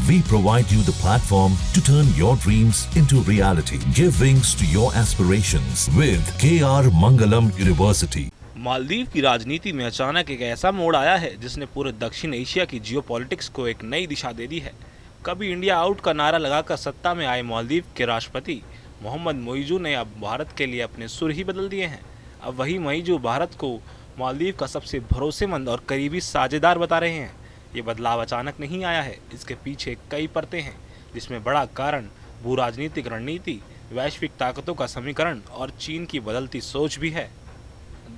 We provide you the platform to turn your dreams into reality. Give wings to your aspirations with KR Mangalam University. Maldives की राजनीति में अचानक एक ऐसा मोड़ आया है जिसने पूरे दक्षिण एशिया की जियोपॉलिटिक्स को एक नई दिशा दे दी है। कभी इंडिया आउट का नारा लगाकर सत्ता में आए मालदीव के राष्ट्रपति मोहम्मद मोइजू ने अब भारत के लिए अपने सुर ही बदल दिए हैं। अब वही मोइजू भारत को मालदीव का सबसे भरोसेमंद और करीबी साझेदार बता रहे हैं। ये बदलाव अचानक नहीं आया है, इसके पीछे कई परतें हैं, जिसमें बड़ा कारण भू राजनीतिक रणनीति, वैश्विक ताकतों का समीकरण और चीन की बदलती सोच भी है।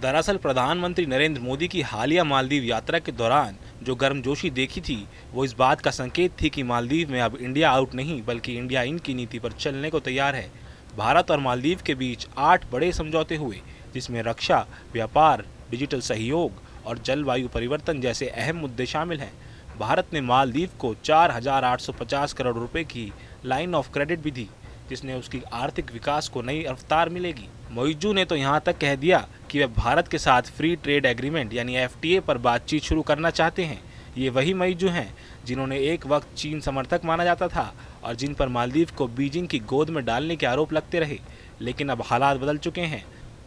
दरअसल प्रधानमंत्री नरेंद्र मोदी की हालिया मालदीव यात्रा के दौरान जो गर्मजोशी देखी थी, वो इस बात का संकेत थी कि मालदीव में अब इंडिया आउट नहीं बल्कि इंडिया इन की नीति पर चलने को तैयार है। भारत और मालदीव के बीच 8 बड़े समझौते हुए, जिसमें रक्षा, व्यापार, डिजिटल सहयोग और जलवायु परिवर्तन जैसे अहम मुद्दे शामिल हैं। भारत ने मालदीव को 4,850 करोड़ रुपए की लाइन ऑफ क्रेडिट भी दी, जिसने उसकी आर्थिक विकास को नई रफ्तार मिलेगी। मोइजू ने तो यहाँ तक कह दिया कि वे भारत के साथ फ्री ट्रेड एग्रीमेंट यानी FTA पर बातचीत शुरू करना चाहते हैं। ये वही मोइजू हैं जिन्होंने एक वक्त चीन समर्थक माना जाता था और जिन पर मालदीव को बीजिंग की गोद में डालने के आरोप लगते रहे। लेकिन अब हालात बदल चुके हैं।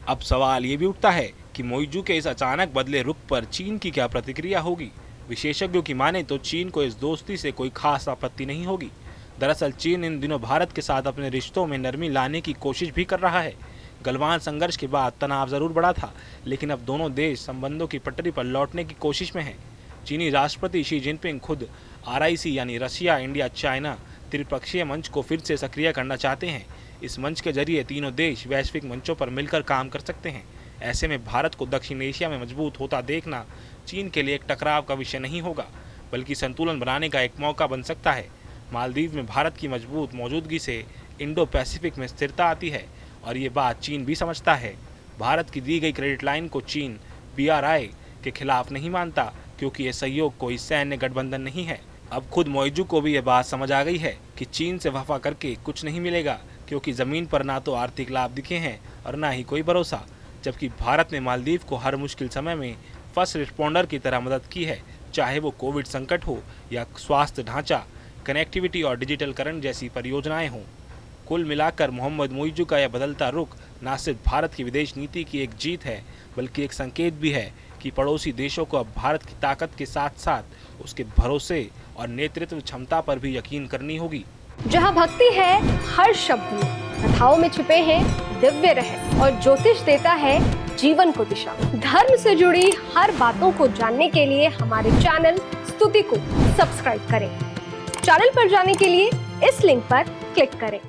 अब सवाल ये भी उठता है कि मोइजू के इस अचानक बदले रुख पर चीन की क्या प्रतिक्रिया होगी। विशेषज्ञों की माने तो चीन को इस दोस्ती से कोई खास आपत्ति नहीं होगी। दरअसल चीन इन दिनों भारत के साथ अपने रिश्तों में नरमी लाने की कोशिश भी कर रहा है। गलवान संघर्ष के बाद तनाव जरूर बढ़ा था, लेकिन अब दोनों देश संबंधों की पटरी पर लौटने की कोशिश में हैं। चीनी राष्ट्रपति शी जिनपिंग खुद RIC यानी रशिया, इंडिया, चाइना त्रिपक्षीय मंच को फिर से सक्रिय करना चाहते हैं। इस मंच के जरिए तीनों देश वैश्विक मंचों पर मिलकर काम कर सकते हैं। ऐसे में भारत को दक्षिण एशिया में मजबूत होता देखना चीन के लिए एक टकराव का विषय नहीं होगा, बल्कि संतुलन बनाने का एक मौका बन सकता है। मालदीव में भारत की मजबूत मौजूदगी से इंडो पैसिफिक में स्थिरता आती है और ये बात चीन भी समझता है। भारत की दी गई क्रेडिट लाइन को चीन BRI के खिलाफ नहीं मानता, क्योंकि ये सहयोग कोई सैन्य गठबंधन नहीं है। अब खुद मोइजू को भी ये बात समझ आ गई है कि चीन से वफा करके कुछ नहीं मिलेगा, क्योंकि ज़मीन पर ना तो आर्थिक लाभ दिखे हैं और ना ही कोई भरोसा। जबकि भारत ने मालदीव को हर मुश्किल समय में फर्स्ट रिस्पॉन्डर की तरह मदद की है, चाहे वो कोविड संकट हो या स्वास्थ्य ढांचा, कनेक्टिविटी और डिजिटलकरण जैसी परियोजनाएं हों। कुल मिलाकर मोहम्मद मोइजू का यह बदलता रुख न सिर्फ भारत की विदेश नीति की एक जीत है, बल्कि एक संकेत भी है कि पड़ोसी देशों को अब भारत की ताकत के साथ साथ उसके भरोसे और नेतृत्व क्षमता पर भी यकीन करनी होगी। जहाँ भक्ति है हर शब्द में, कथाओं में छुपे हैं दिव्य रहस्य और ज्योतिष देता है जीवन को दिशा। धर्म से जुड़ी हर बातों को जानने के लिए हमारे चैनल स्तुति को सब्सक्राइब करें। चैनल पर जाने के लिए इस लिंक पर क्लिक करें।